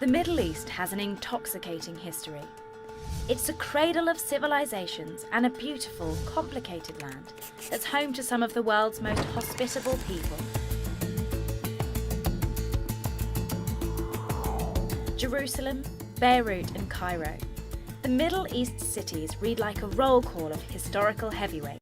The Middle East has an intoxicating history. It's the cradle of civilizations and a beautiful, complicated land that's home to some of the world's most hospitable people. Jerusalem, Beirut and Cairo. The Middle East cities read like a roll call of historical heavyweights.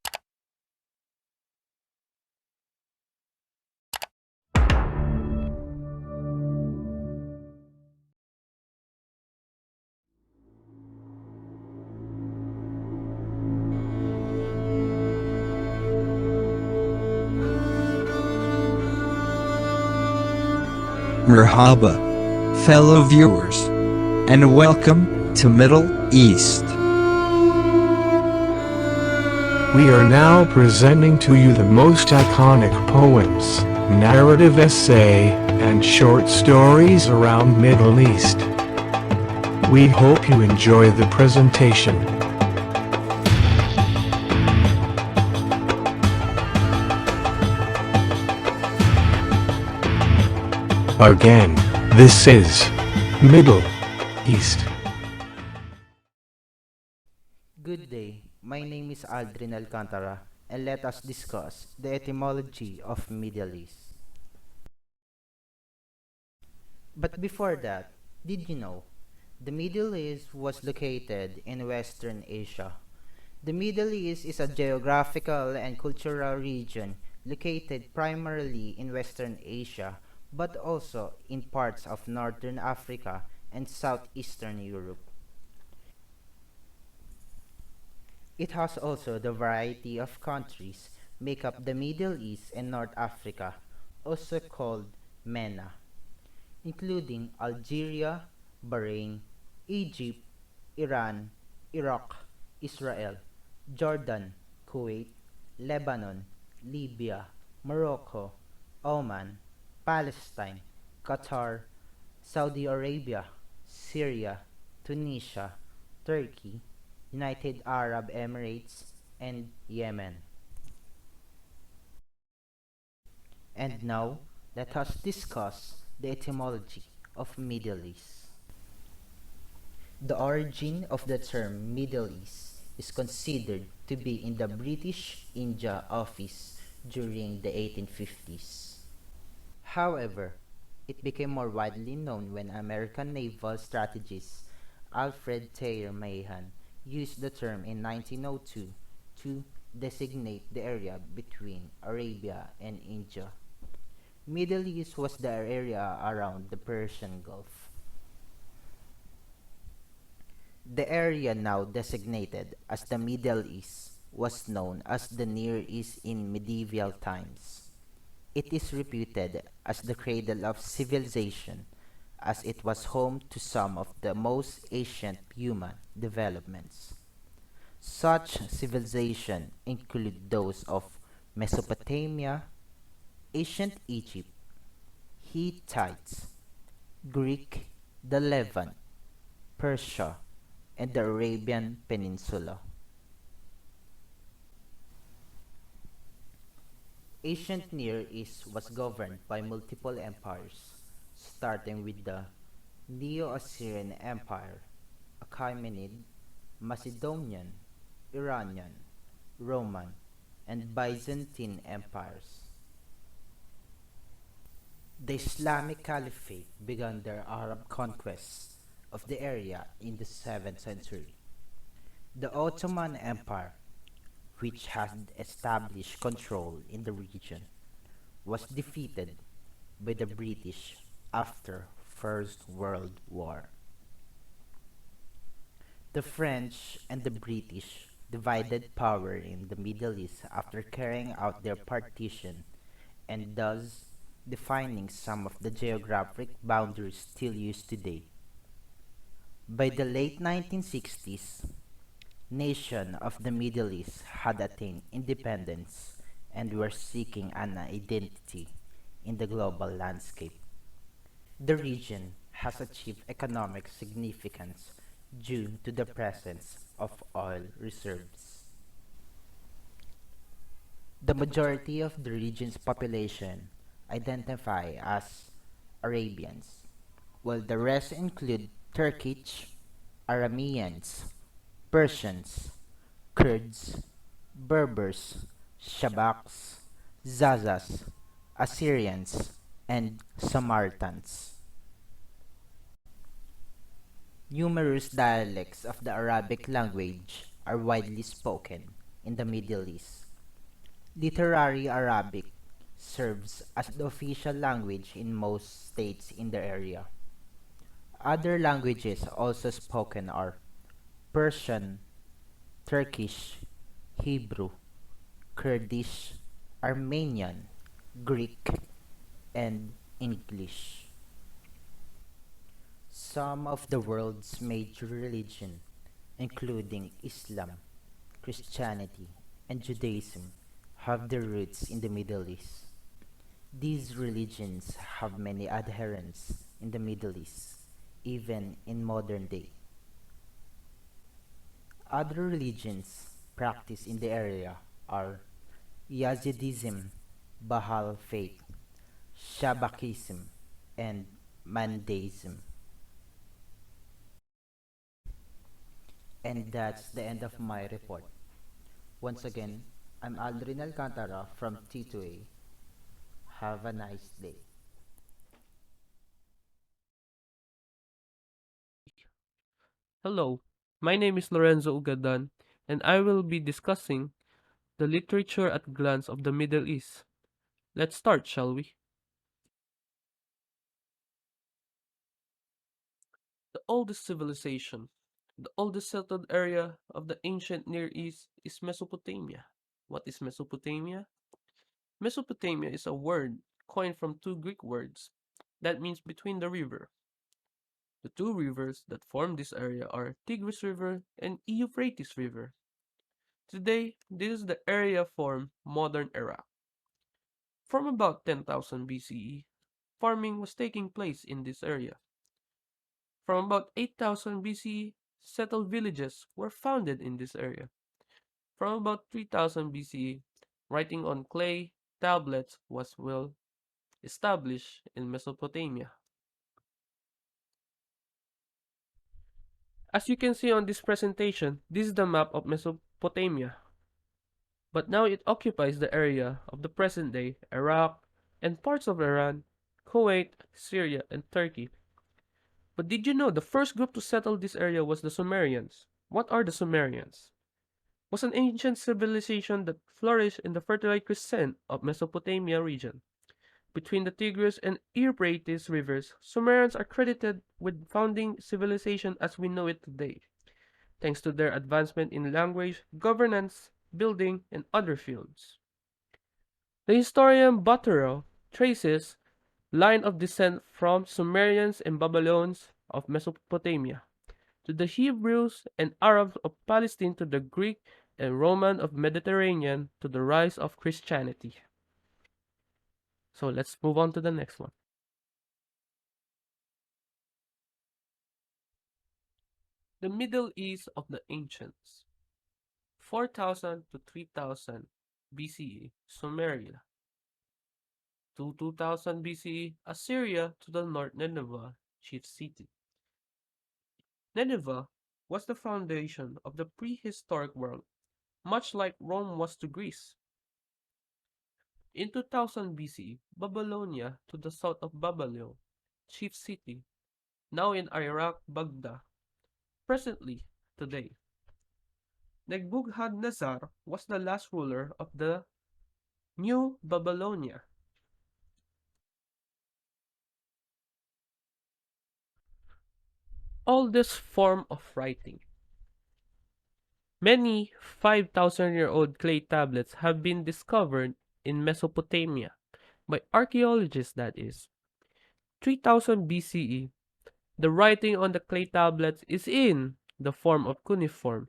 Merhaba, fellow viewers, and welcome to Middle East. We are now presenting to you the most iconic poems, narrative essay, and short stories around Middle East. We hope you enjoy the presentation. Again, this is Middle East. Good day, my name is Aldrin Alcantara, and let us discuss the etymology of Middle East. But before that, did you know? The Middle East was located in Western Asia. The Middle East is a geographical and cultural region located primarily in Western Asia, but also in parts of Northern Africa and Southeastern Europe. It has also the variety of countries make up the Middle East and North Africa, also called MENA, including Algeria, Bahrain, Egypt, Iran, Iraq, Israel, Jordan, Kuwait, Lebanon, Libya, Morocco, Oman, Palestine, Qatar, Saudi Arabia, Syria, Tunisia, Turkey, United Arab Emirates, and Yemen. And now, let us discuss the etymology of Middle East. The origin of the term Middle East is considered to be in the British India Office during the 1850s. However, it became more widely known when American naval strategist Alfred Thayer Mahan used the term in 1902 to designate the area between Arabia and India. Middle East was the area around the Persian Gulf. The area now designated as the Middle East was known as the Near East in medieval times. It is reputed as the cradle of civilization, as it was home to some of the most ancient human developments. Such civilization include those of Mesopotamia, ancient Egypt, Hittites, Greek, the Levant, Persia, and the Arabian Peninsula. Ancient Near East was governed by multiple empires, starting with the Neo-Assyrian Empire, Achaemenid, Macedonian, Iranian, Roman, and Byzantine empires. The Islamic Caliphate began their Arab conquests of the area in the 7th century. The Ottoman Empire, which had established control in the region, was defeated by the British after First World War. The French and the British divided power in the Middle East after carrying out their partition and thus defining some of the geographic boundaries still used today. By the late 1960s, nations of the Middle East had attained independence and were seeking an identity in the global landscape. The region has achieved economic significance due to the presence of oil reserves. The majority of the region's population identify as Arabians, while the rest include Turkic, Arameans, Persians, Kurds, Berbers, Shabaks, Zazas, Assyrians, and Samaritans. Numerous dialects of the Arabic language are widely spoken in the Middle East. Literary Arabic serves as the official language in most states in the area. Other languages also spoken are Persian, Turkish, Hebrew, Kurdish, Armenian, Greek, and English. Some of the world's major religions, including Islam, Christianity, and Judaism, have their roots in the Middle East. These religions have many adherents in the Middle East, even in modern day. Other religions practiced in the area are Yazidism, Bahá'í Faith, Shabakism, and Mandaism. And that's the end of my report. Once again, I'm Aldrin Alcantara from T2A. Have a nice day. Hello, my name is Lorenzo Ugadan, and I will be discussing the literature at glance of the Middle East. Let's start, shall we? The oldest civilization, the oldest settled area of the ancient Near East is Mesopotamia. What is Mesopotamia? Mesopotamia is a word coined from two Greek words that means between the river. The two rivers that form this area are Tigris River and Euphrates River. Today, this is the area formed modern Iraq. From about 10,000 BCE, farming was taking place in this area. From about 8,000 BCE, settled villages were founded in this area. From about 3000 BCE, writing on clay tablets was well established in Mesopotamia. As you can see on this presentation, this is the map of Mesopotamia. But now it occupies the area of the present-day Iraq and parts of Iran, Kuwait, Syria, and Turkey. But did you know the first group to settle this area was the Sumerians? What are the Sumerians? Was an ancient civilization that flourished in the fertile crescent of Mesopotamia region. Between the Tigris and Euphrates rivers, Sumerians are credited with founding civilization as we know it today, thanks to their advancement in language, governance, building, and other fields. The historian Buttero traces line of descent from Sumerians and Babylonians of Mesopotamia to the Hebrews and Arabs of Palestine to the Greek and Roman of Mediterranean to the rise of Christianity. So let's move on to the next one. The Middle East of the Ancients. 4000 to 3000 BCE, Sumeria. To 2000 BCE, Assyria to the north Nineveh, chief city. Nineveh was the foundation of the prehistoric world, much like Rome was to Greece. In 2000 BCE, Babylonia to the south of Babylon, chief city, now in Iraq, Baghdad. Presently, today, Nebuchadnezzar was the last ruler of the New Babylonia. Oldest form of writing. Many 5,000-year-old clay tablets have been discovered in Mesopotamia by archaeologists, that is. 3000 BCE, the writing on the clay tablets is in the form of cuneiform,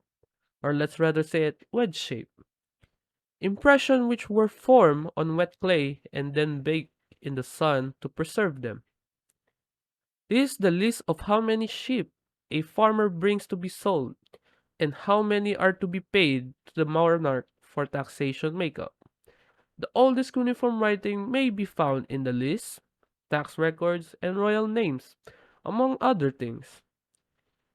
or let's rather say it wedge shape. Impressions which were formed on wet clay and then baked in the sun to preserve them. This is the list of how many sheep a farmer brings to be sold and how many are to be paid to the monarch for taxation makeup. The oldest cuneiform writing may be found in the lists, tax records, and royal names among other things.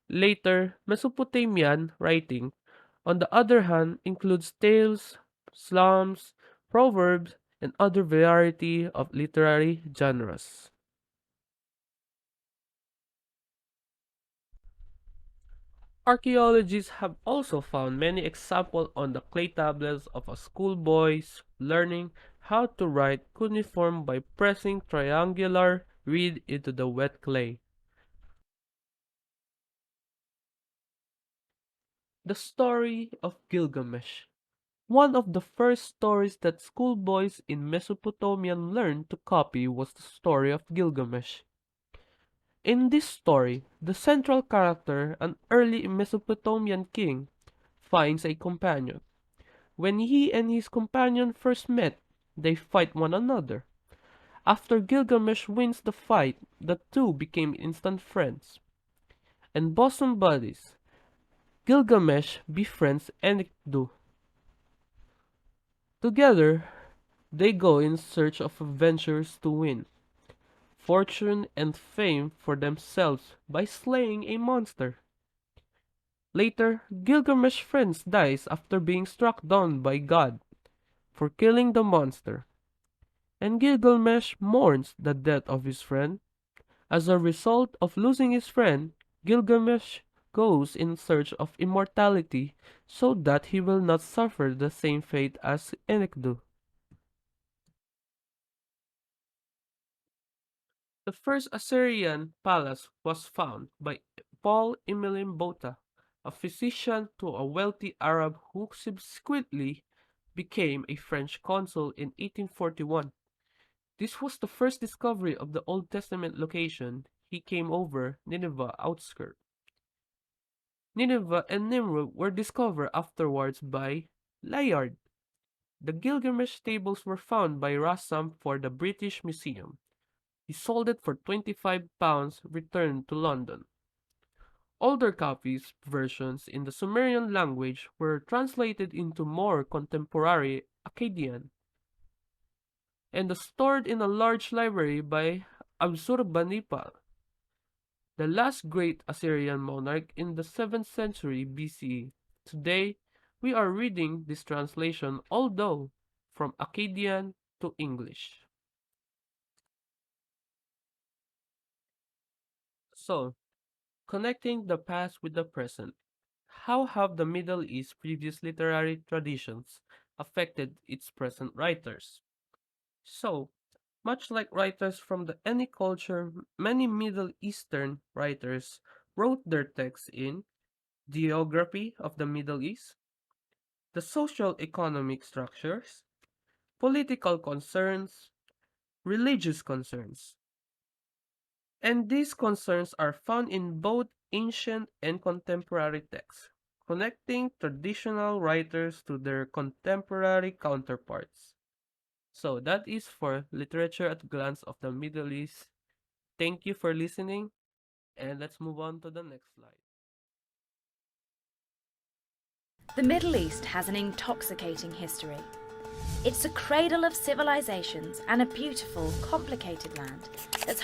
Later Mesopotamian writing, on the other hand, includes tales, psalms, proverbs, and other variety of literary genres. Archaeologists have also found many examples on the clay tablets of a schoolboys learning how to write cuneiform by pressing triangular reed into the wet clay. The story of Gilgamesh. One of the first stories that schoolboys in Mesopotamia learned to copy was the story of Gilgamesh. In this story, the central character, an early Mesopotamian king, finds a companion. When he and his companion first met, they fight one another. After Gilgamesh wins the fight, the two became instant friends and bosom buddies. Gilgamesh befriends Enkidu. Together, they go in search of adventures to win fortune and fame for themselves by slaying a monster. Later, Gilgamesh's friend dies after being struck down by God for killing the monster, and Gilgamesh mourns the death of his friend. As a result of losing his friend, Gilgamesh goes in search of immortality so that he will not suffer the same fate as Enkidu. The first Assyrian palace was found by Paul Emile Botta, a physician to a wealthy Arab who subsequently became a French consul in 1841. This was the first discovery of the Old Testament location. He came over Nineveh outskirts. Nineveh and Nimrud were discovered afterwards by Layard. The Gilgamesh tables were found by Rassam for the British Museum. He sold it for £25, returned to London. Older copies versions in the Sumerian language were translated into more contemporary Akkadian and are stored in a large library by Absurbanipal, the last great Assyrian monarch in the 7th century BCE. Today, we are reading this translation, although from Akkadian to English. So, connecting the past with the present. How have the Middle East's previous literary traditions affected its present writers? So, much like writers from any culture, many Middle Eastern writers wrote their texts in geography of the Middle East, the social economic structures, political concerns, religious concerns. And these concerns are found in both ancient and contemporary texts, connecting traditional writers to their contemporary counterparts. So that is for Literature at a Glance of the Middle East. Thank you for listening, and let's move on to the next slide. The Middle East has an intoxicating history. It's a cradle of civilizations and a beautiful, complicated land that's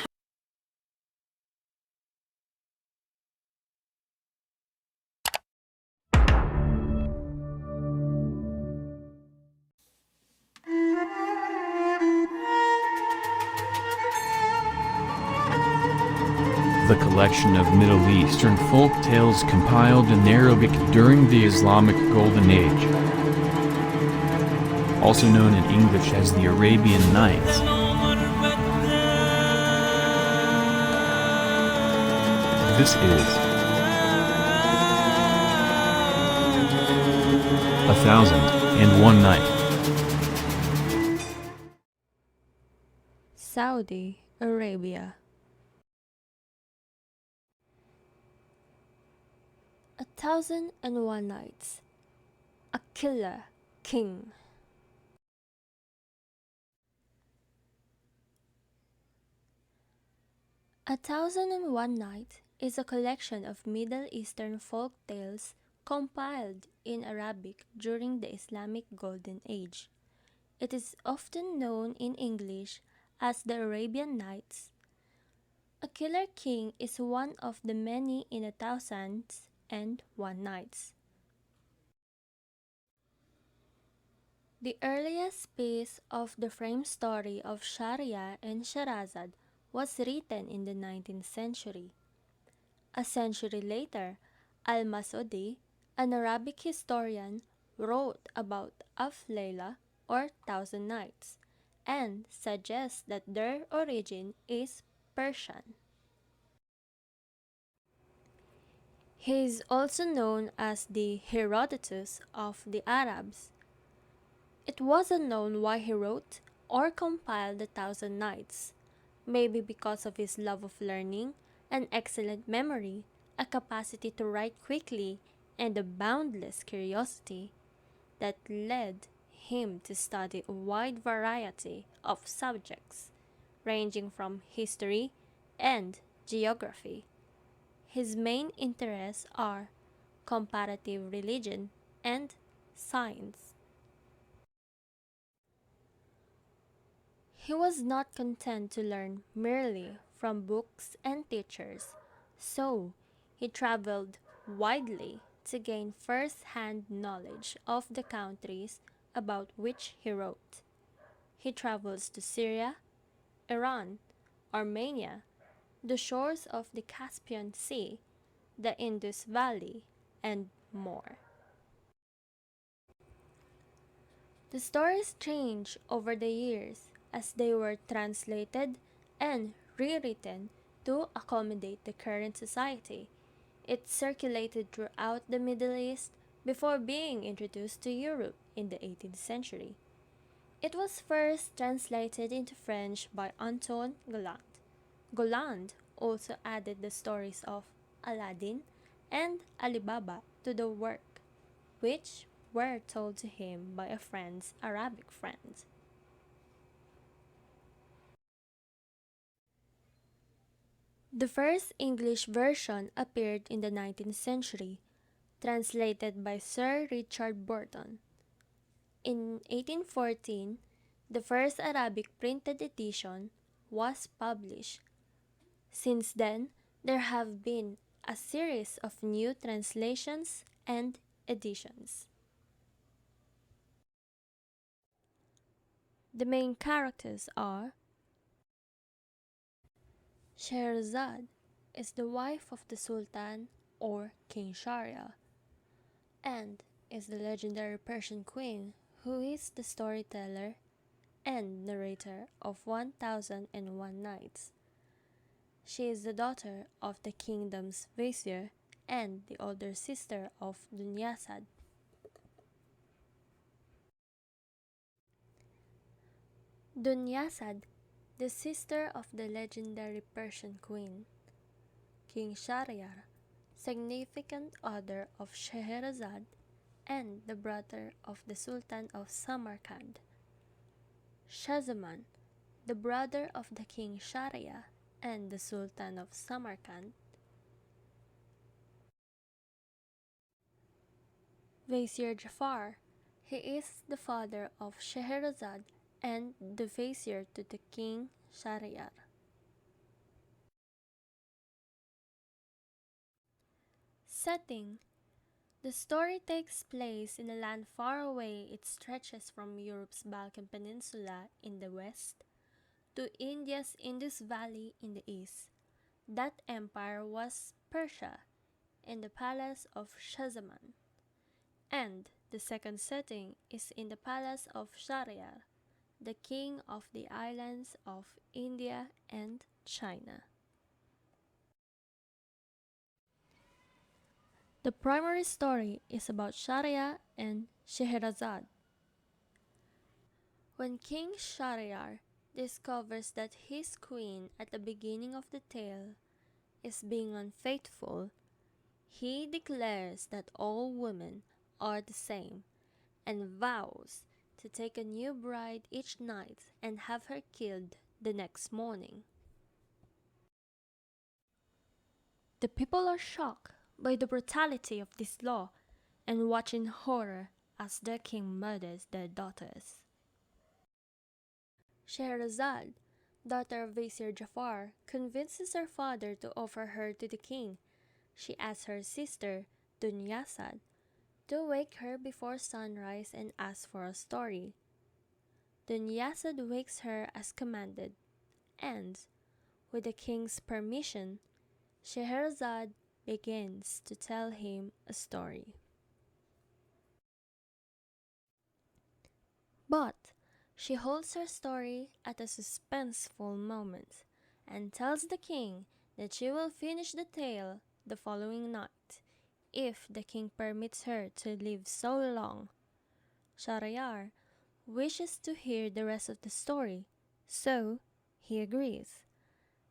the collection of Middle Eastern folk tales compiled in Arabic during the Islamic Golden Age, also known in English as the Arabian Nights. This is 1001 Night. Saudi Arabia. 1001 Nights. A Killer King. A Thousand and One Night is a collection of Middle Eastern folk tales compiled in Arabic during the Islamic Golden Age. It is often known in English as the Arabian Nights. A Killer King is one of the many in A Thousand and One Nights. The earliest piece of the frame story of Shahryar and Shahrazad was written in the 19th century. A century later, Al-Masudi, an Arabic historian, wrote about Af-Layla or Thousand Nights and suggests that their origin is Persian. He is also known as the Herodotus of the Arabs. It wasn't known why he wrote or compiled the Thousand Nights, maybe because of his love of learning, an excellent memory, a capacity to write quickly, and a boundless curiosity that led him to study a wide variety of subjects, ranging from history and geography. His main interests are comparative religion and science. He was not content to learn merely from books and teachers, so he traveled widely to gain first-hand knowledge of the countries about which he wrote. He travels to Syria, Iran, Armenia, the shores of the Caspian Sea, the Indus Valley, and more. The stories changed over the years as they were translated and rewritten to accommodate the current society. It circulated throughout the Middle East before being introduced to Europe in the 18th century. It was first translated into French by Antoine Galland. Galland also added the stories of Aladdin and Ali Baba to the work, which were told to him by a friend's Arabic friend. The first English version appeared in the 19th century, translated by Sir Richard Burton. In 1814, the first Arabic printed edition was published. Since then, there have been a series of new translations and editions. The main characters are: Scheherazade is the wife of the Sultan or King Shahryar, and is the legendary Persian queen who is the storyteller and narrator of 1001 Nights. She is the daughter of the kingdom's vizier and the older sister of Dunyasad. Dunyasad, the sister of the legendary Persian queen. King Shahryar, significant other of Scheherazade and the brother of the Sultan of Samarkand. Shahzaman, the brother of the King Shahryar and the Sultan of Samarkand. Vizier Jafar, he is the father of Scheherazade and the vizier to the King Shahryar. Setting: the story takes place in a land far away. It stretches from Europe's Balkan Peninsula in the west to India's Indus Valley in the east. That empire was Persia, in the palace of Shahzaman. And the second setting is in the palace of Shahryar, the king of the islands of India and China. The primary story is about Shahryar and Scheherazade. When King Shahryar discovers that his queen at the beginning of the tale is being unfaithful, he declares that all women are the same and vows to take a new bride each night and have her killed the next morning. The people are shocked by the brutality of this law and watch in horror as their king murders their daughters. Scheherazade, daughter of Vizier Jafar, convinces her father to offer her to the king. She asks her sister, Dunyasad, to wake her before sunrise and ask for a story. Dunyasad wakes her as commanded, and, with the king's permission, Scheherazade begins to tell him a story. But she holds her story at a suspenseful moment and tells the king that she will finish the tale the following night, if the king permits her to live so long. Shahriyar wishes to hear the rest of the story, so he agrees.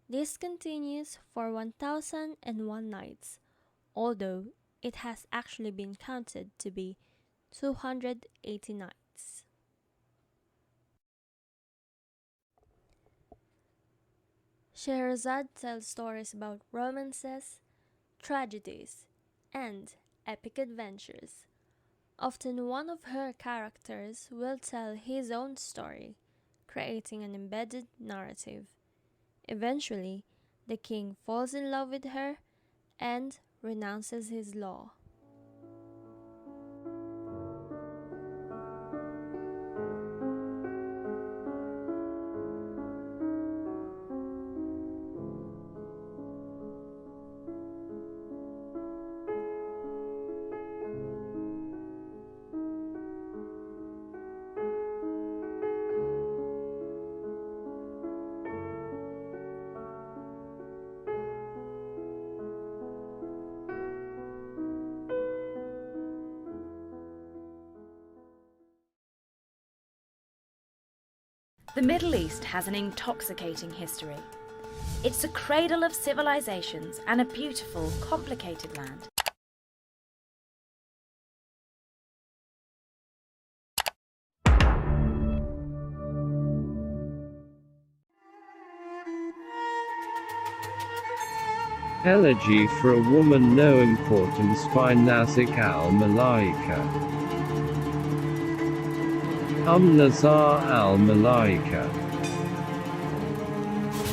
This continues for 1001 nights, although it has actually been counted to be 280 nights. Scheherazade tells stories about romances, tragedies, and epic adventures. Often one of her characters will tell his own story, creating an embedded narrative. Eventually, the king falls in love with her and renounces his law. The Middle East has an intoxicating history. It's a cradle of civilizations and a beautiful, complicated land. Elegy for a Woman No Importance by Nazik al-Malaika. Nazar al-Malaika.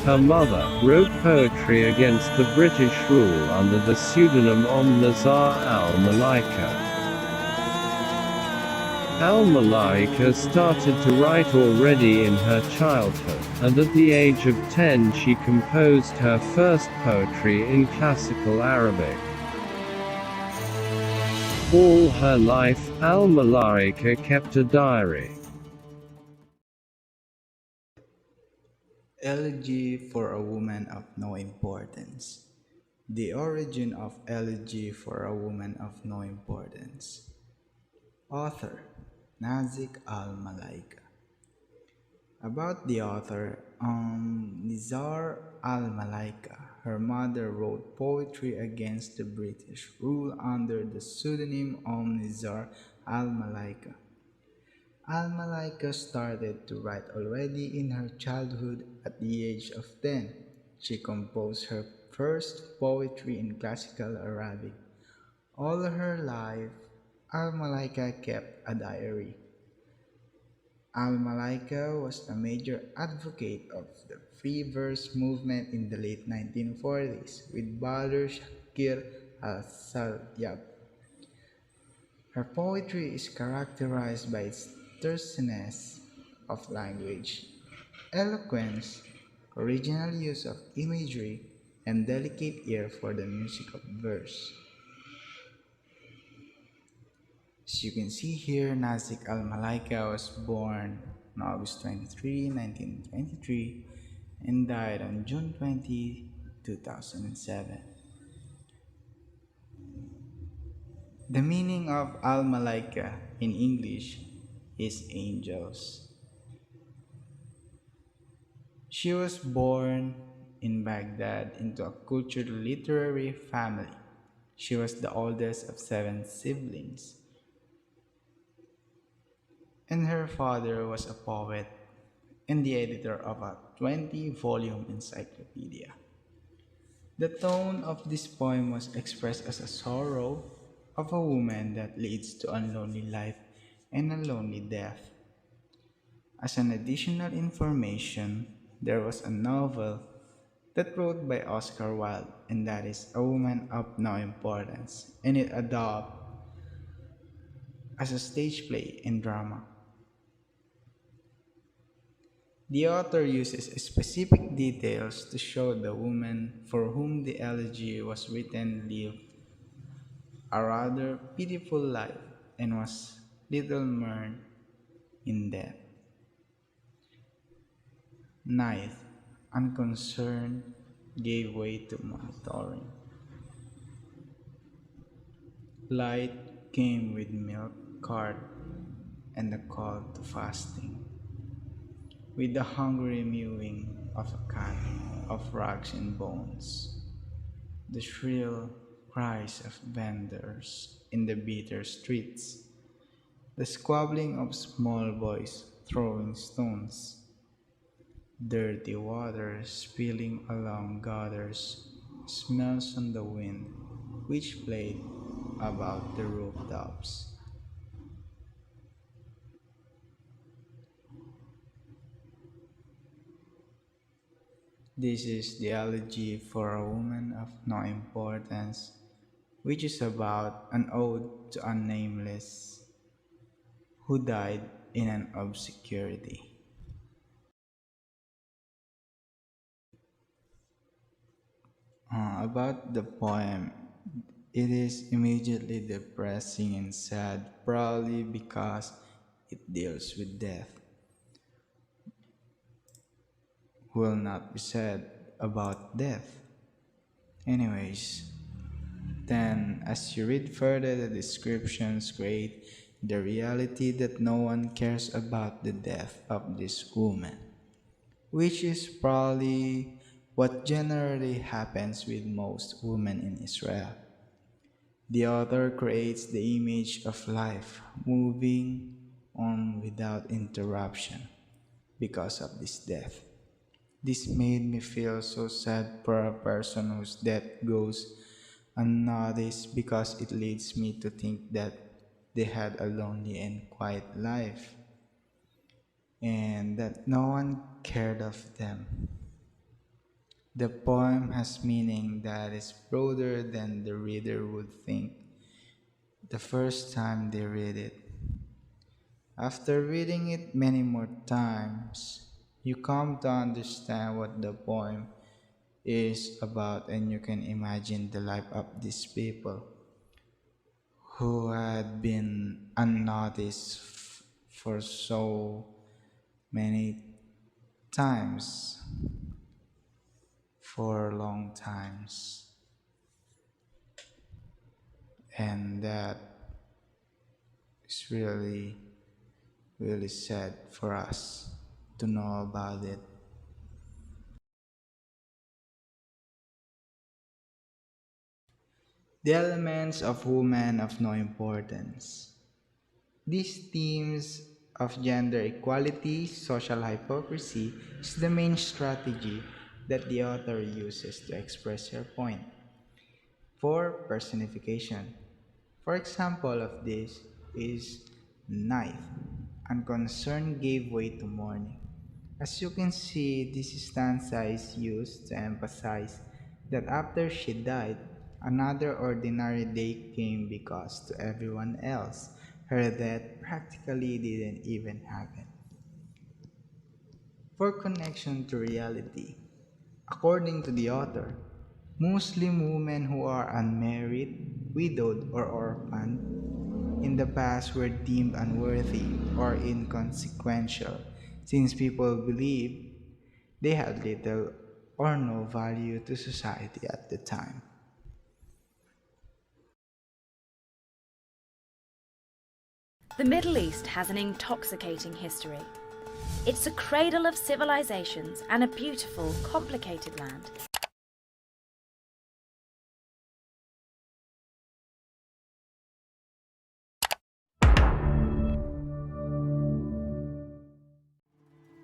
Her mother wrote poetry against the British rule under the pseudonym Nazar al-Malaika. Al-Malaika started to write already in her childhood, and at the age of 10 she composed her first poetry in classical Arabic. All her life, al-Malaika kept a diary. Elegy for a Woman of No Importance. The origin of Elegy for a Woman of No Importance. Author Nazik al-Malaika. About the author, Nizar al-Malaika. Her mother wrote poetry against the British rule under the pseudonym Nizar al-Malaika. Al-Malaika started to write already in her childhood at the age of 10. She composed her first poetry in classical Arabic. All her life, Al-Malaika kept a diary. Al-Malaika was a major advocate of the free verse movement in the late 1940s with Badr Shakir al-Sayyab. Her poetry is characterized by its terseness of language, eloquence, original use of imagery, and delicate ear for the music of verse. As you can see here, Nazik al-Malaika was born on August 23, 1923 and died on June 20, 2007. The meaning of al-Malaika in English is angels. She was born in Baghdad into a cultured literary family. She was the oldest of 7 siblings, and her father was a poet and the editor of a 20-volume encyclopedia. The tone of this poem was expressed as a sorrow of a woman that leads to a lonely life and a lonely death. As an additional information, there was a novel that wrote by Oscar Wilde, and that is A Woman of No Importance, and it adopted as a stage play and drama. The author uses specific details to show the woman for whom the elegy was written lived a rather pitiful life and was little mourned in death. Ninth, unconcerned gave way to monitoring. Light came with milk cart and the call to fasting, with the hungry mewing of a cat of rags and bones, the shrill cries of vendors in the bitter streets, the squabbling of small boys throwing stones, dirty water spilling along gutters, smells on the wind which played about the rooftops. This is the elegy for a woman of no importance, which is about an ode to a nameless who died in an obscurity. About the poem, it is immediately depressing and sad, probably because it deals with death. Will not be said about death. Anyways, then as you read further, the descriptions create the reality that no one cares about the death of this woman, which is probably what generally happens with most women in Israel. The author creates the image of life moving on without interruption because of this death. This made me feel so sad for a person whose death goes unnoticed, because it leads me to think that they had a lonely and quiet life and that no one cared of them. The poem has meaning that is broader than the reader would think the first time they read it. After reading it many more times, you come to understand what the poem is about, and you can imagine the life of these people who had been unnoticed for so many times, for long times, and that is really, really sad for us to know about it. The elements of women of no importance. These themes of gender equality, social hypocrisy is the main strategy that the author uses to express her point. For personification. For example of this is night. Unconcern gave way to mourning. As you can see, this stanza is used to emphasize that after she died, another ordinary day came, because to everyone else, her death practically didn't even happen. For connection to reality, according to the author, Muslim women who are unmarried, widowed, or orphaned in the past were deemed unworthy or inconsequential, since people believed they had little or no value to society at the time. The Middle East has an intoxicating history. It's a cradle of civilizations and a beautiful, complicated land.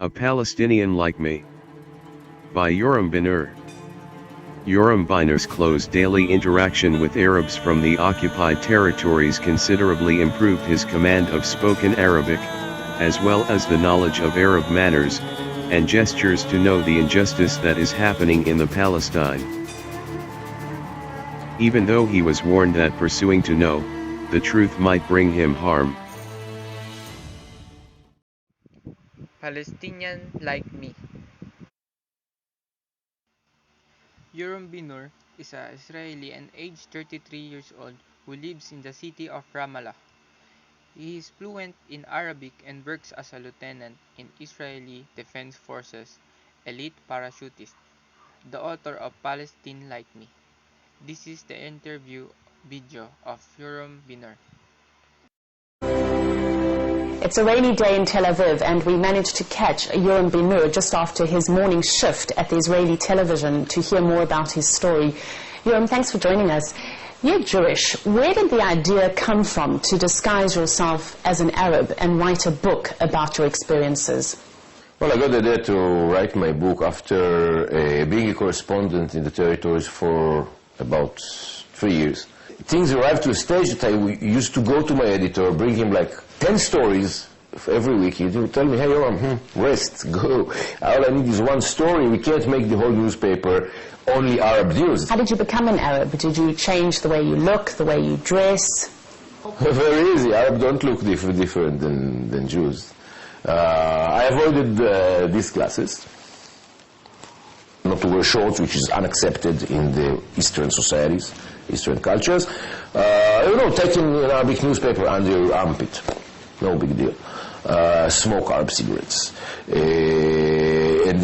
A Palestinian Like Me, by Yoram Binur. Yoram Binur's close daily interaction with Arabs from the occupied territories considerably improved his command of spoken Arabic, as well as the knowledge of Arab manners, and gestures to know the injustice that is happening in the Palestine. Even though he was warned that pursuing to know the truth might bring him harm. Palestinian like me. Yoram Binur is an Israeli and aged 33 years old who lives in the city of Ramallah. He is fluent in Arabic and works as a lieutenant in Israeli Defense Forces, elite parachutist, the author of Palestine Like Me. This is the interview video of Yoram Binur. It's a rainy day in Tel Aviv, and we managed to catch Yoram Binur just after his morning shift at the Israeli television to hear more about his story. Yoram, thanks for joining us. You're Jewish. Where did the idea come from to disguise yourself as an Arab and write a book about your experiences? Well, I got the idea to write my book after being a correspondent in the territories for about 3 years. Things arrived to a stage that I used to go to my editor, bring him like 10 stories every week. He would tell me, hey, Yoram, rest, go. All I need is one story. We can't make the whole newspaper only Arab news. How did you become an Arab? Did you change the way you look, the way you dress? Very easy. Arabs don't look different than Jews. I avoided these glasses. Not to wear shorts, which is unaccepted in the Eastern societies, Eastern cultures. Taking an Arabic newspaper under your armpit. No big deal. Smoke Arab cigarettes. And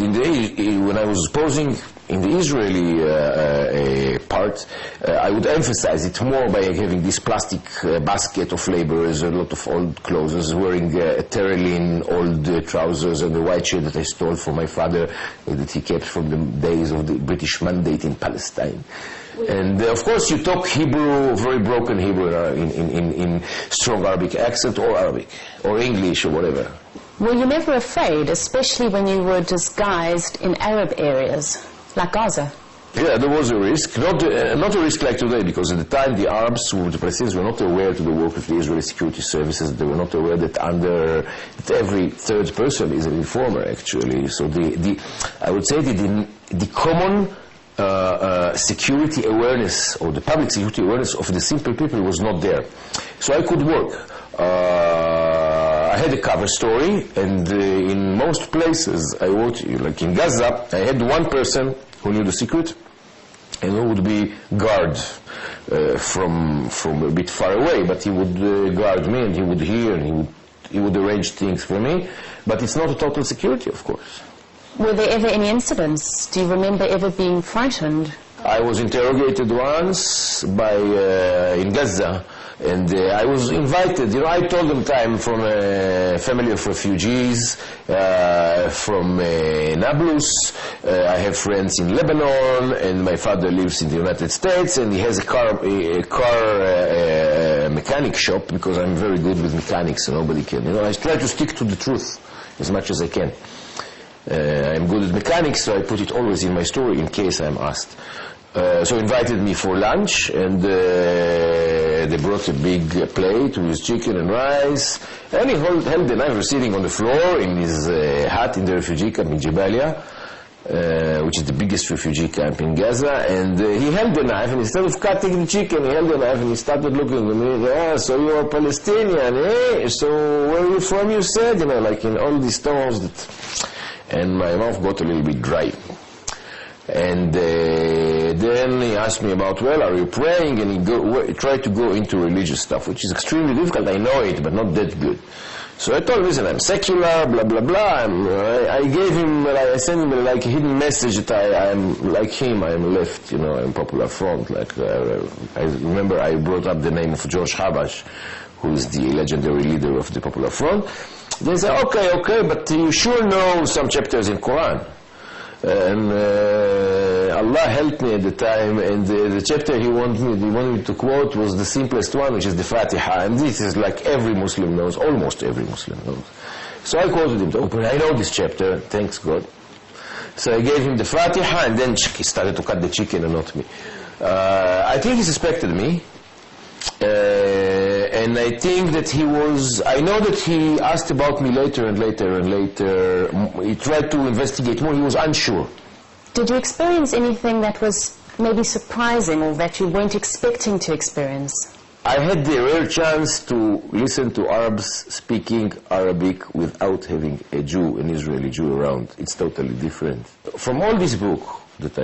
when I was posing in the Israeli part, I would emphasize it more by having this plastic basket of laborers, a lot of old clothes, wearing a terraline, old trousers, and a white shirt that I stole from my father, that he kept from the days of the British mandate in Palestine. And of course you talk Hebrew, very broken Hebrew, in strong Arabic accent, or Arabic, or English, or whatever. Were you never afraid, especially when you were disguised in Arab areas, like Gaza? Yeah, there was a risk. Not a risk like today, because at the time the Arabs, the Palestinians, were not aware to the work of the Israeli security services. They were not aware that that every third person is an informer, actually. So I would say the common security awareness, or the public security awareness of the simple people, was not there. So I could work. I had a cover story, and in most places I wrote, like in Gaza, I had one person who knew the secret, and who would be guard from a bit far away, but he would guard me, and he would hear, and he would arrange things for me. But it's not a total security, of course. Were there ever any incidents? Do you remember ever being frightened? I was interrogated once in Gaza, and I was invited. I told them that I'm from a family of refugees from Nablus. I have friends in Lebanon, and my father lives in the United States, and he has a car mechanic shop, because I'm very good with mechanics, and nobody can. I try to stick to the truth as much as I can. I'm good at mechanics, so I put it always in my story in case I'm asked. So invited me for lunch, and they brought a big plate with chicken and rice, and he held the knife. We're sitting on the floor in his hut in the refugee camp in Jabalia, which is the biggest refugee camp in Gaza, and he held the knife, and instead of cutting the chicken, he held the knife, and he started looking at me. So you're a Palestinian, eh? So where are you from, you said? Like in all these tones and my mouth got a little bit dry. And then he asked me about, well, are you praying? And he tried to go into religious stuff, which is extremely difficult. I know it, but not that good. So I told him, listen, I'm secular, blah, blah, blah. I gave him, I sent him like a hidden message that I'm like him, I'm left, I'm Popular Front. I remember I brought up the name of George Habash, who is the legendary leader of the Popular Front. They said, okay, but you sure know some chapters in Quran. And Allah helped me at the time, and the chapter he wanted me to quote was the simplest one, which is the Fatiha, and this is like every Muslim knows, almost every Muslim knows. So I quoted him, I know this chapter, thanks God. So I gave him the Fatiha, and then he started to cut the chicken and not me. I think he suspected me, And I think that I know that he asked about me later and later and later. He tried to investigate more. He was unsure. Did you experience anything that was maybe surprising or that you weren't expecting to experience? I had the rare chance to listen to Arabs speaking Arabic without having an Israeli Jew around. It's totally different. From all this book that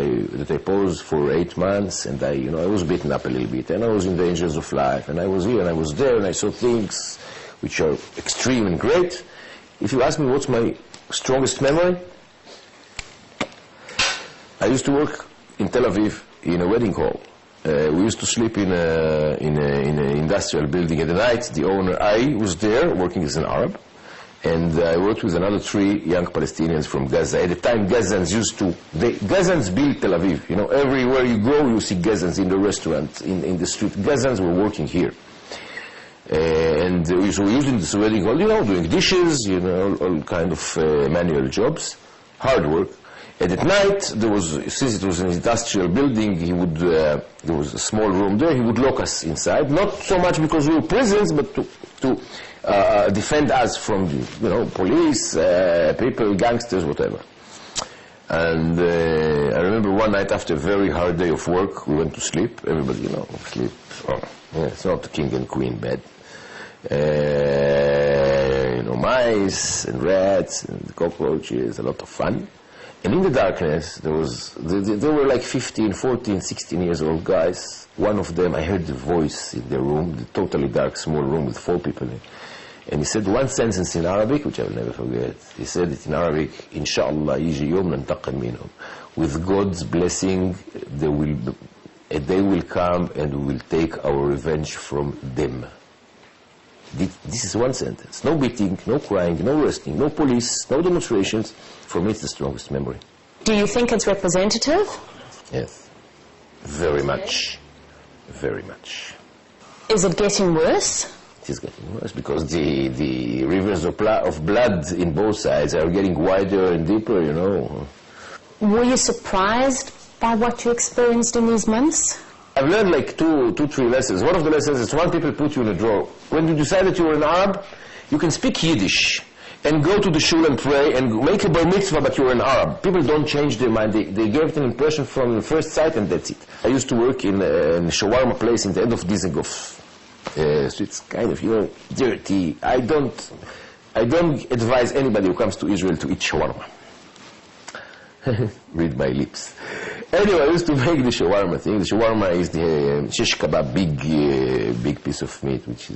I posed for 8 months, and I was beaten up a little bit, and I was in the Angels of Life, and I was here and I was there, and I saw things which are extreme and great. If you ask me what's my strongest memory, I used to work in Tel Aviv in a wedding hall. We used to sleep in an industrial building at the night. The owner, I was there working as an Arab, and I worked with another 3 young Palestinians from Gaza. At the time, Gazans Gazans built Tel Aviv. Everywhere you go, you see Gazans in the restaurant, in the street. Gazans were working here. And so we used in this wedding hall, doing dishes, all kind of manual jobs, hard work. And at night, since it was an industrial building, there was a small room there, he would lock us inside, not so much because we were prisons, but to defend us from, police, people, gangsters, whatever. And I remember one night after a very hard day of work, we went to sleep, everybody, sleep. It's not the king and queen bed. Mice and rats and cockroaches, a lot of fun. And in the darkness, there were like 15, 14, 16 years old guys. One of them, I heard the voice in the room, the totally dark, small room with 4 people in it. And he said one sentence in Arabic, which I will never forget. He said it in Arabic, Inshallah, yiji yom nantaqim minhum. With God's blessing, they will come and we will take our revenge from them. This is one sentence. No beating, no crying, no arresting, no police, no demonstrations. For me, it's the strongest memory. Do you think it's representative? Yes. Very much. Very much. Is it getting worse? It is getting worse because the rivers of blood in both sides are getting wider and deeper, Were you surprised by what you experienced in these months? I've learned like 3 lessons. One of the lessons is when people put you in a drawer. When you decide that you're an Arab, you can speak Yiddish and go to the shul and pray and make a bar mitzvah, but you're an Arab. People don't change their mind. They gave an impression from the first sight, and that's it. I used to work in a shawarma place in the end of Dizengoff. So it's kind of, dirty. I don't advise anybody who comes to Israel to eat shawarma. Read my lips. Anyway, I used to make the shawarma thing. The shawarma is the shish kebab, big piece of meat, which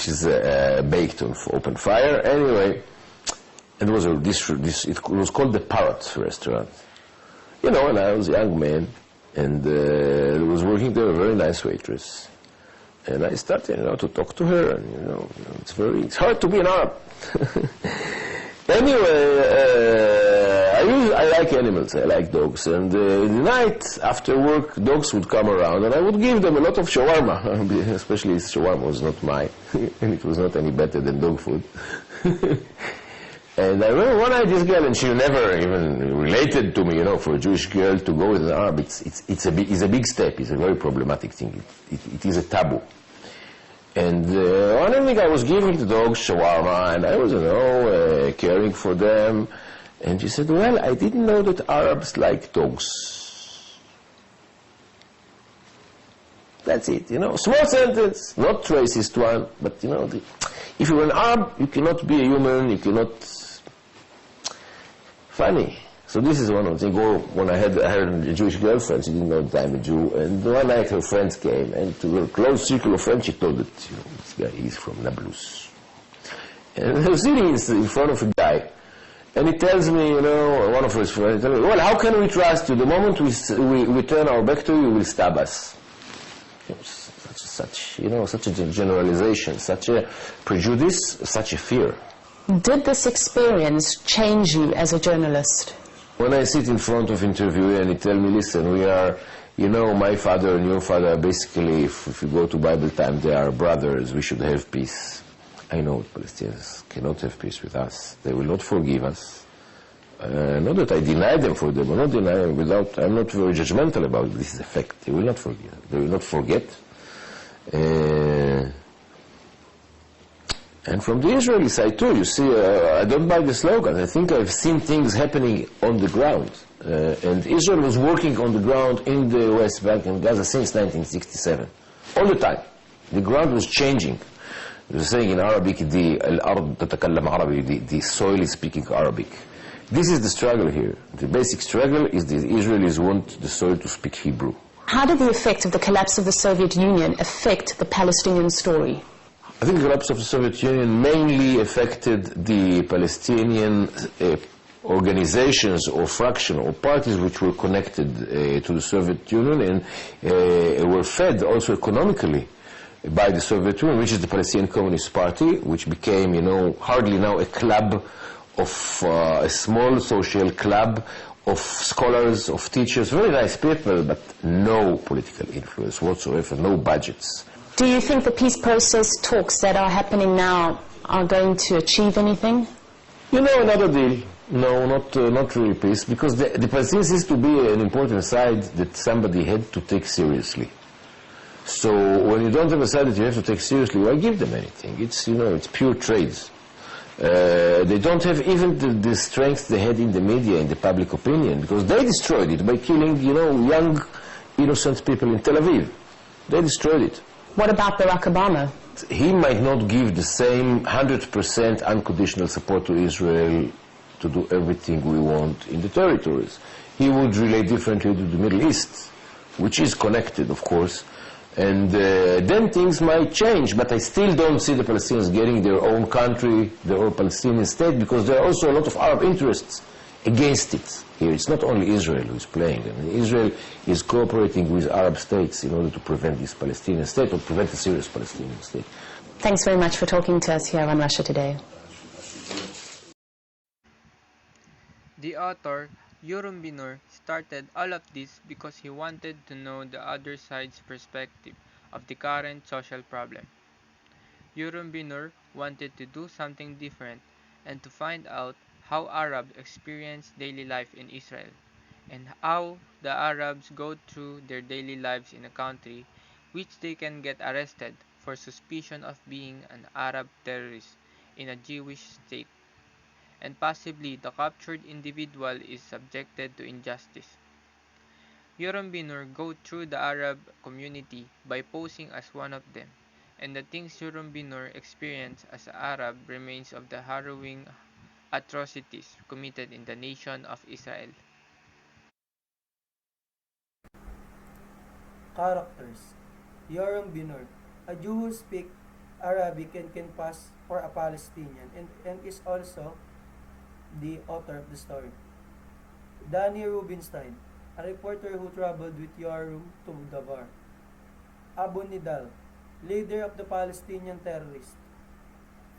is baked on open fire. Anyway, it was called the Parrot restaurant. And I was a young man, and I was working there, a very nice waitress. And I started, to talk to her, and it's hard to be an Arab. Anyway, I like animals, I like dogs, and in the night after work, dogs would come around, and I would give them a lot of shawarma, especially if shawarma was not mine, and it was not any better than dog food. And I remember one night this girl, and she never even related to me, for a Jewish girl to go with an Arab, it's a big step, it's a very problematic thing, it is a taboo. And one evening I was giving the dogs shawarma, and I was, caring for them. And she said, well, I didn't know that Arabs like dogs. That's it, small sentence, not racist one, but, if you're an Arab, you cannot be a human, you cannot... Funny. So this is one of the things. Or when I had a Jewish girlfriend, she didn't know that I'm a Jew, and one night her friends came, and to her close circle of friends, she told that, this guy is from Nablus. And I was sitting in front of a guy, and he tells me, one of his friends, tells me, well, how can we trust you? The moment we turn our back to you, you will stab us. Such a generalization, such a prejudice, such a fear. Did this experience change you as a journalist? When I sit in front of interviewer and he tell me, listen, we are, my father and your father, basically, if you go to Bible time, they are brothers, we should have peace. I know Palestinians cannot have peace with us. They will not forgive us. Not that I deny them for them, I'm not denying I'm not very judgmental about this. This is a fact. They will not forgive. They will not forget. Uh, and from the Israeli side too, you see, I don't buy the slogan. I think I've seen things happening on the ground. And Israel was working on the ground in the West Bank and Gaza since 1967. All the time. The ground was changing. They're saying in Arabic, الأرض تتكلم عربي, the soil is speaking Arabic. This is the struggle here. The basic struggle is the Israelis want the soil to speak Hebrew. How did the effect of the collapse of the Soviet Union affect the Palestinian story? I think the collapse of the Soviet Union mainly affected the Palestinian organizations or fraction or parties which were connected to the Soviet Union and were fed also economically by the Soviet Union, which is the Palestinian Communist Party, which became, hardly now a club of a small social club of scholars, of teachers, very nice people, but no political influence whatsoever, no budgets. Do you think the peace process talks that are happening now are going to achieve anything? Another deal. No, not really peace, because the Palestinians is to be an important side that somebody had to take seriously. So when you don't have a side that you have to take seriously, why give them anything? It's, it's pure trades. They don't have even the strength they had in the media, in the public opinion, because they destroyed it by killing, young, innocent people in Tel Aviv. They destroyed it. What about Barack Obama? He might not give the same 100% unconditional support to Israel to do everything we want in the territories. He would relate differently to the Middle East, which is connected, of course. And then things might change, but I still don't see the Palestinians getting their own country, their own Palestinian state, because there are also a lot of Arab interests against it here. It's not only Israel who is playing. I mean, Israel is cooperating with Arab states in order to prevent this Palestinian state or prevent a serious Palestinian state. Thanks very much for talking to us here on Russia Today. The author, Yoram Binur, started all of this because he wanted to know the other side's perspective of the current social problem. Yoram Binur wanted to do something different and to find out how Arabs experience daily life in Israel, and how the Arabs go through their daily lives in a country which they can get arrested for suspicion of being an Arab terrorist in a Jewish state, and possibly the captured individual is subjected to injustice. Yoram Binur go through the Arab community by posing as one of them, and the things Yoram Binur experienced as an Arab remains of the harrowing atrocities committed in the nation of Israel. Characters: Yoram Binur, a Jew who speaks Arabic and can pass for a Palestinian, and is also the author of the story. Danny Rubinstein, a reporter who traveled with Yoram to Davar. Abu Nidal, leader of the Palestinian terrorists.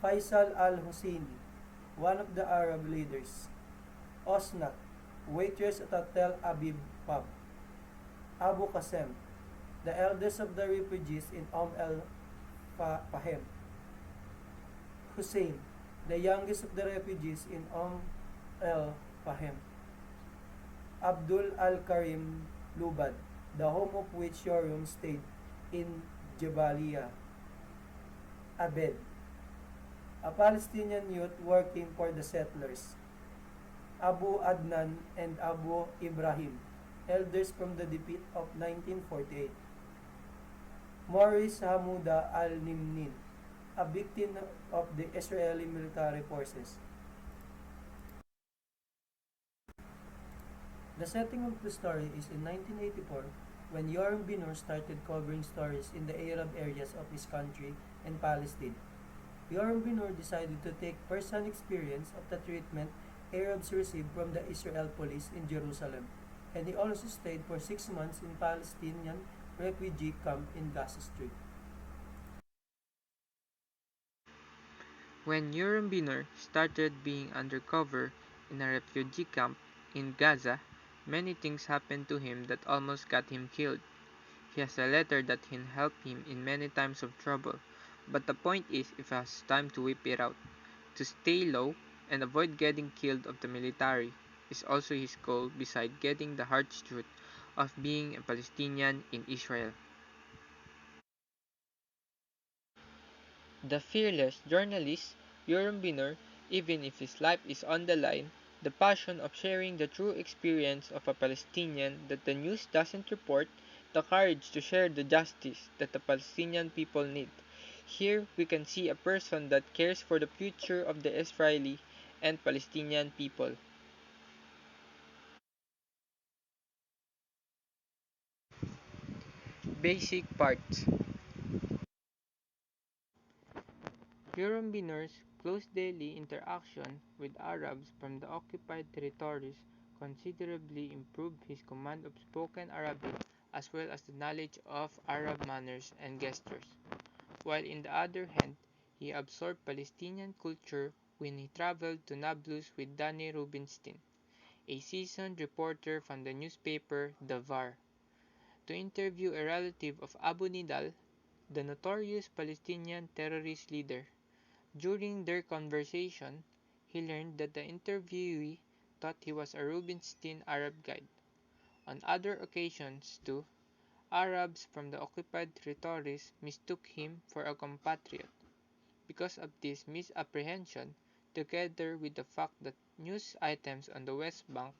Faisal al-Husseini, one of the Arab leaders. Osnat, waitress at Tel Aviv pub. Abu Qasem, the eldest of the refugees in el-Fahem. Hussein, the youngest of the refugees in el-Fahem. Abdul al-Karim Lubad, the home of which Yoram stayed in Jabalia. Abed, a Palestinian youth working for the settlers. Abu Adnan and Abu Ibrahim, elders from the defeat of 1948. Maurice Hamouda al-Nimnin, a victim of the Israeli military forces. The setting of the story is in 1984, when Yoram Binur started covering stories in the Arab areas of his country and Palestine. Yoram Binur decided to take first-hand experience of the treatment Arabs received from the Israel police in Jerusalem, and he also stayed for 6 months in Palestinian refugee camp in Gaza Strip. When Yoram Binur started being undercover in a refugee camp in Gaza, many things happened to him that almost got him killed. He has a letter that can help him in many times of trouble, but the point is if he has time to whip it out. To stay low and avoid getting killed of the military is also his goal beside getting the harsh truth of being a Palestinian in Israel. The fearless journalist, Yoram Binor, even if his life is on the line, the passion of sharing the true experience of a Palestinian that the news doesn't report, the courage to share the justice that the Palestinian people need. Here we can see a person that cares for the future of the Israeli and Palestinian people. Basic parts. Yoram Binor's close daily interaction with Arabs from the occupied territories considerably improved his command of spoken Arabic as well as the knowledge of Arab manners and gestures, while in the other hand, he absorbed Palestinian culture when he traveled to Nablus with Danny Rubinstein, a seasoned reporter from the newspaper The Var, to interview a relative of Abu Nidal, the notorious Palestinian terrorist leader. During their conversation, he learned that the interviewee thought he was a Rubinstein Arab guide. On other occasions, too, Arabs from the occupied territories mistook him for a compatriot. Because of this misapprehension, together with the fact that news items on the West Bank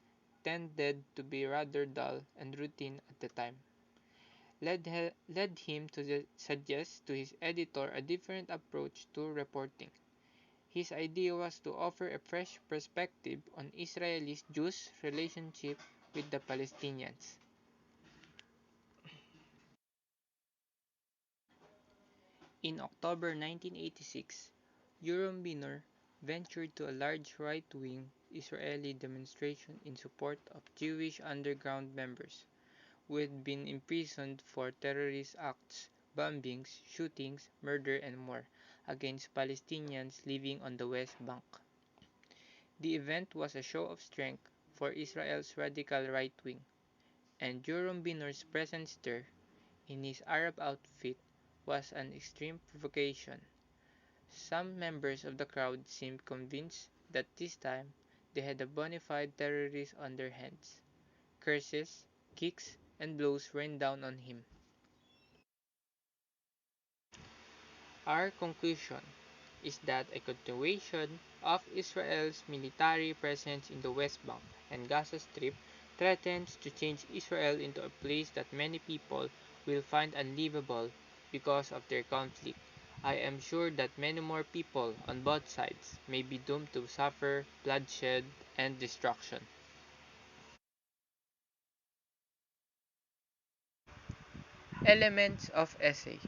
tended to be rather dull and routine at the time, led him to suggest to his editor a different approach to reporting. His idea was to offer a fresh perspective on Israelis' Jews' relationship with the Palestinians. In October 1986, Yoram Binor ventured to a large right-wing Israeli demonstration in support of Jewish underground members who had been imprisoned for terrorist acts, bombings, shootings, murder, and more against Palestinians living on the West Bank. The event was a show of strength for Israel's radical right wing, and Yoram Binor's presence there, in his Arab outfit, was an extreme provocation. Some members of the crowd seemed convinced that this time they had a bona fide terrorist on their hands. Curses, kicks, and blows rained down on him. Our conclusion is that a continuation of Israel's military presence in the West Bank and Gaza Strip threatens to change Israel into a place that many people will find unlivable because of their conflict. I am sure that many more people on both sides may be doomed to suffer bloodshed and destruction. Elements of essay.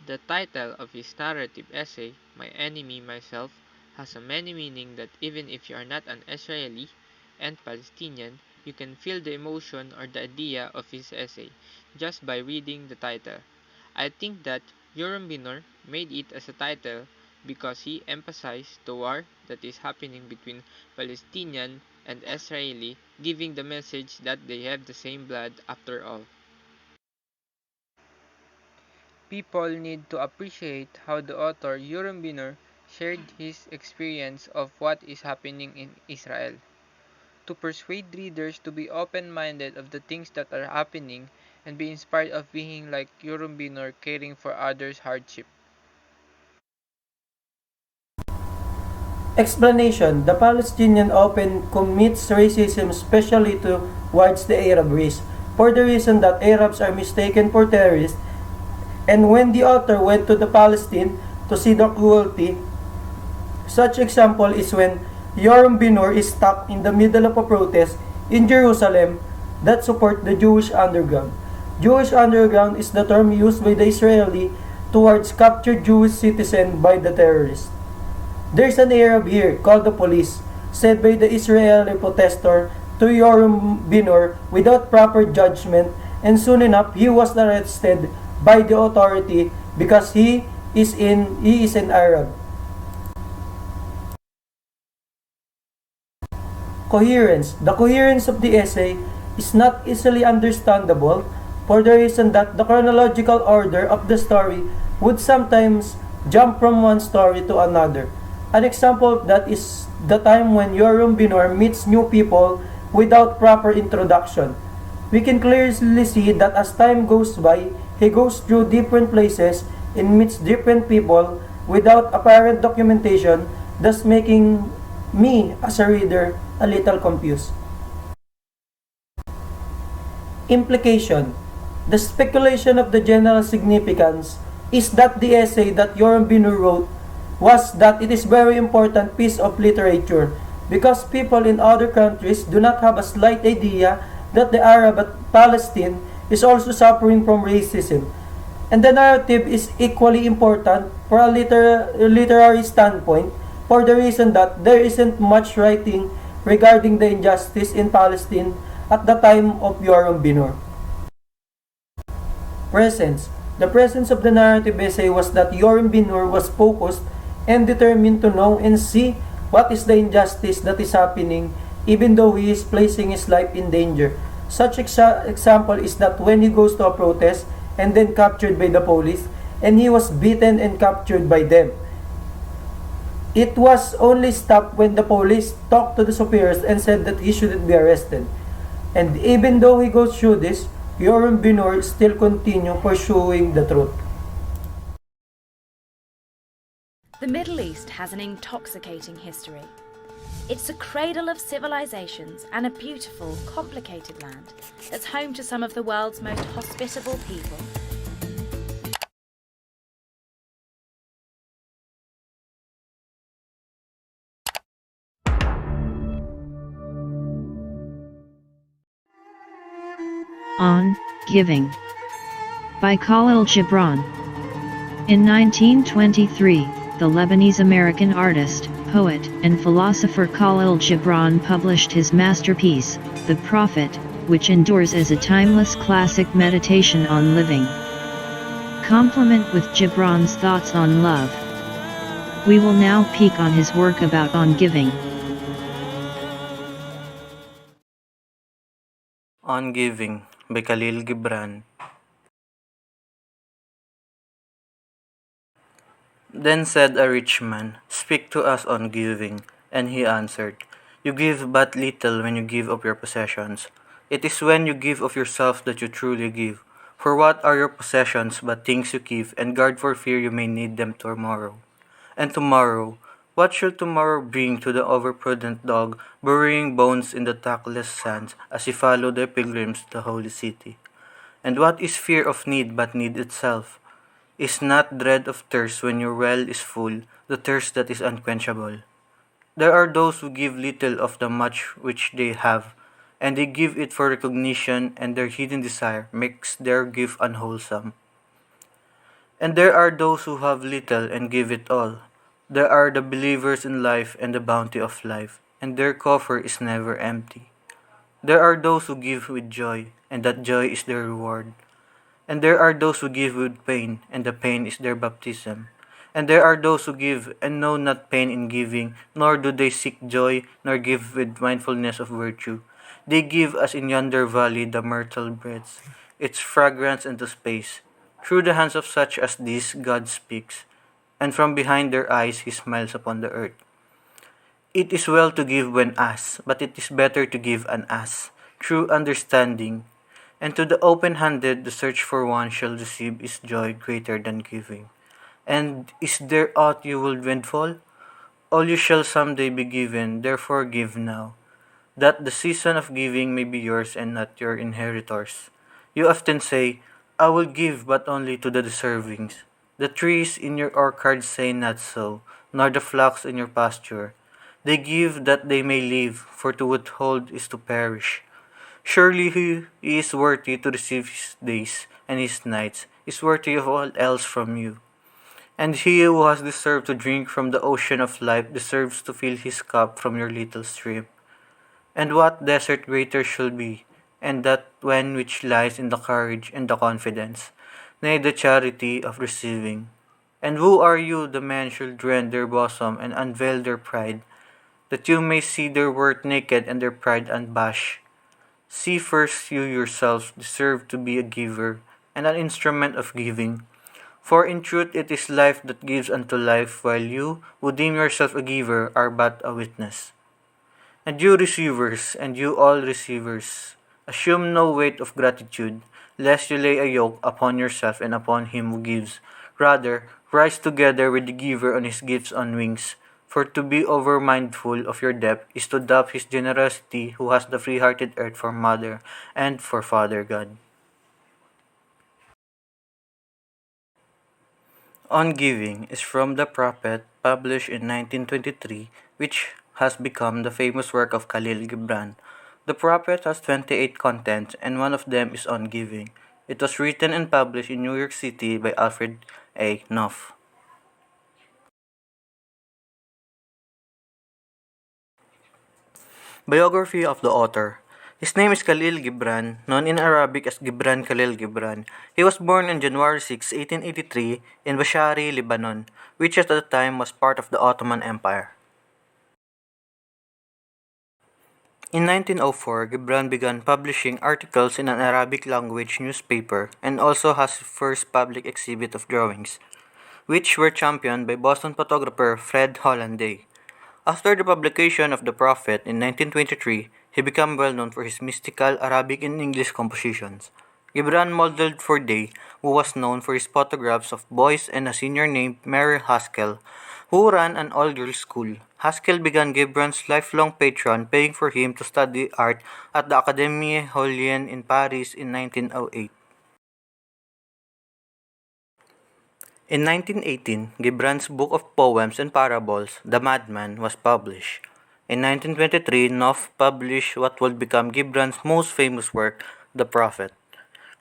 The title of his narrative essay, My Enemy, Myself, has a many meaning that even if you are not an Israeli and Palestinian, you can feel the emotion or the idea of his essay just by reading the title. I think that Yoram Binor made it as a title because he emphasized the war that is happening between Palestinian and Israeli, giving the message that they have the same blood after all. People need to appreciate how the author Yoram Binor shared his experience of what is happening in Israel, to persuade readers to be open-minded of the things that are happening and be inspired of being like Yoram Binor, caring for others' hardship. Explanation: the Palestinian often commits racism, especially towards the Arab race, for the reason that Arabs are mistaken for terrorists. And when the author went to the Palestine to see the cruelty, such example is when Yoram Binor is stuck in the middle of a protest in Jerusalem that support the Jewish underground. Jewish underground is the term used by the Israeli towards captured Jewish citizens by the terrorists. There's an Arab here called the police, said by the Israeli protester to Yoram Binor without proper judgment, and soon enough he was arrested by the authority because he is an Arab. Coherence. The coherence of the essay is not easily understandable for the reason that the chronological order of the story would sometimes jump from one story to another. An example of that is the time when Yoram Binor meets new people without proper introduction. We can clearly see that as time goes by, He goes through different places and meets different people without apparent documentation, thus making me, as a reader, a little confused. Implication. The speculation of the general significance is that the essay that Yoram Binur wrote was that it is very important piece of literature because people in other countries do not have a slight idea that the Arab at Palestine is also suffering from racism. And the narrative is equally important for a literary standpoint for the reason that there isn't much writing regarding the injustice in Palestine at the time of Yoram Binur. Presence. The presence of the narrative essay was that Yoram Binur was focused and determined to know and see what is the injustice that is happening even though he is placing his life in danger. Such example is that when he goes to a protest and then captured by the police and he was beaten and captured by them. It was only stopped when the police talked to the superiors and said that he shouldn't be arrested. And even though he goes through this, Yoram Binur still continue pursuing the truth. The Middle East has an intoxicating history. It's a cradle of civilizations and a beautiful, complicated land that's home to some of the world's most hospitable people. On Giving by Khalil Gibran. In 1923, the Lebanese-American artist, poet, and philosopher Khalil Gibran published his masterpiece, The Prophet, which endures as a timeless classic meditation on living. Complement with Gibran's thoughts on love. We will now peek on his work about on giving. On Giving by Khalil Gibran. Then said a rich man, Speak to us on giving. And he answered, You give but little when you give of your possessions. It is when you give of yourself that you truly give. For what are your possessions but things you keep, and guard for fear you may need them tomorrow? And tomorrow, what shall tomorrow bring to the overprudent dog, burying bones in the trackless sands, as he followed the pilgrims to the holy city? And what is fear of need but need itself? Is not dread of thirst when your well is full, the thirst that is unquenchable? There are those who give little of the much which they have, and they give it for recognition, and their hidden desire makes their gift unwholesome. And there are those who have little and give it all. There are the believers in life and the bounty of life, and their coffer is never empty. There are those who give with joy, and that joy is their reward. And there are those who give with pain, and the pain is their baptism. And there are those who give, and know not pain in giving, nor do they seek joy, nor give with mindfulness of virtue. They give as in yonder valley the myrtle breathes, its fragrance into space. Through the hands of such as these God speaks, and from behind their eyes he smiles upon the earth. It is well to give when asked, but it is better to give unasked, through understanding. And to the open-handed the search for one shall receive is joy greater than giving. And is there aught you will windfall? All you shall some day be given, therefore give now, that the season of giving may be yours and not your inheritors. You often say, I will give but only to the deserving. The trees in your orchard say not so, nor the flocks in your pasture. They give that they may live, for to withhold is to perish. Surely he is worthy to receive his days, and his nights is worthy of all else from you. And he who has deserved to drink from the ocean of life deserves to fill his cup from your little stream. And what desert greater shall be, and that one which lies in the courage and the confidence, nay the charity of receiving. And who are you, the men should rend their bosom and unveil their pride, that you may see their worth naked and their pride unabashed? See first you yourselves deserve to be a giver, and an instrument of giving. For in truth it is life that gives unto life, while you, who deem yourself a giver, are but a witness. And you receivers, and you all receivers, assume no weight of gratitude, lest you lay a yoke upon yourself and upon him who gives. Rather, rise together with the giver on his gifts on wings. For to be over mindful of your debt is to doubt his generosity who has the free-hearted earth for mother and for Father God. On Giving is from the Prophet, published in 1923, which has become the famous work of Khalil Gibran. The Prophet has 28 contents, and one of them is on giving. It was written and published in New York City by Alfred A. Knopf. Biography of the author. His name is Khalil Gibran, known in Arabic as Gibran Khalil Gibran. He was born on January 6, 1883 in Bashari, Lebanon, which at the time was part of the Ottoman Empire. In 1904, Gibran began publishing articles in an Arabic language newspaper and also has his first public exhibit of drawings, which were championed by Boston photographer Fred Hollanday. After the publication of The Prophet in 1923, he became well known for his mystical Arabic and English compositions. Gibran modeled for Day, who was known for his photographs of boys, and a senior named Mary Haskell, who ran an all-girls school. Haskell began Gibran's lifelong patron, paying for him to study art at the Académie Julienne in Paris in 1908. In 1918, Gibran's book of poems and parables, The Madman, was published. In 1923, Knopf published what would become Gibran's most famous work, The Prophet.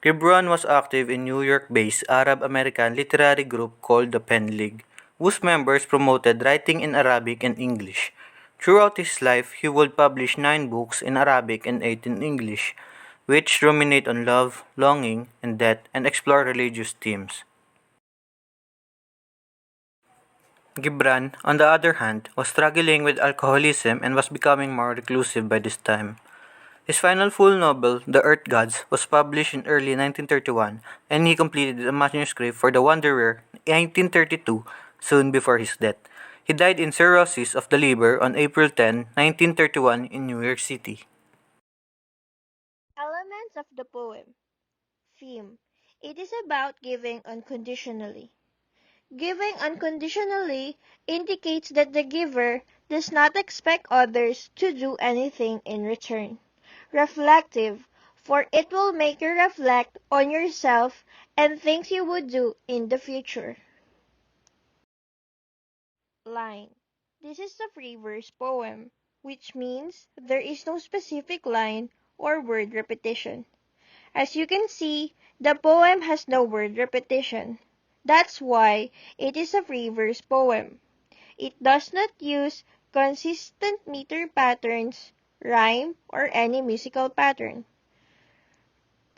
Gibran was active in New York-based Arab-American literary group called the Pen League, whose members promoted writing in Arabic and English. Throughout his life, he would publish 9 books in Arabic and 8 in English, which ruminate on love, longing, and death and explore religious themes. Gibran, on the other hand, was struggling with alcoholism and was becoming more reclusive by this time. His final full novel, The Earth Gods, was published in early 1931, and he completed a manuscript for The Wanderer in 1932, soon before his death. He died in cirrhosis of the liver on April 10, 1931 in New York City. Elements of the poem. Theme. It is about giving unconditionally. Giving unconditionally indicates that the giver does not expect others to do anything in return. Reflective, for it will make you reflect on yourself and things you would do in the future. Line. This is a free verse poem, which means there is no specific line or word repetition. As you can see, the poem has no word repetition. That's why it is a free verse poem. It does not use consistent meter patterns, rhyme, or any musical pattern.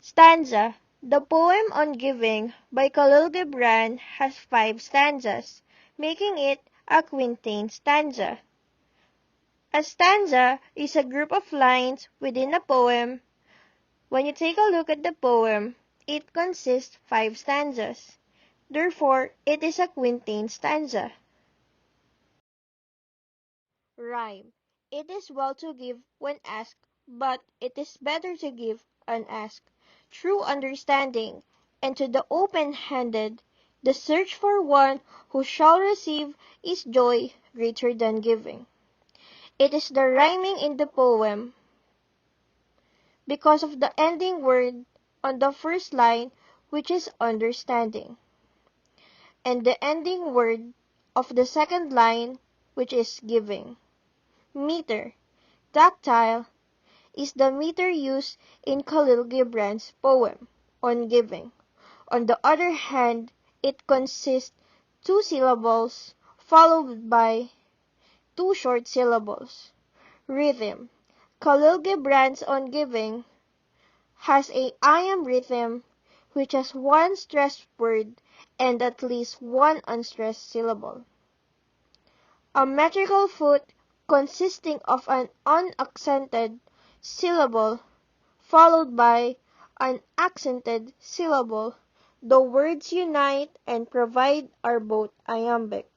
Stanza. The poem on Giving by Khalil Gibran has 5 stanzas, making it a quintain stanza. A stanza is a group of lines within a poem. When you take a look at the poem, it consists 5 stanzas. Therefore, it is a quintain stanza. Rhyme. It is well to give when asked, but it is better to give unasked. True understanding, and to the open-handed, the search for one who shall receive is joy greater than giving. It is the rhyming in the poem because of the ending word on the first line, which is understanding, and the ending word of the second line, which is giving. Meter. Tactile is the meter used in Khalil Gibran's poem on Giving. On the other hand, it consists 2 syllables followed by 2 short syllables. Rhythm. Khalil Gibran's On Giving has a iamb rhythm which has 1 stressed word and at least 1 unstressed syllable. A metrical foot consisting of an unaccented syllable followed by an accented syllable. The words unite and provide are both iambic.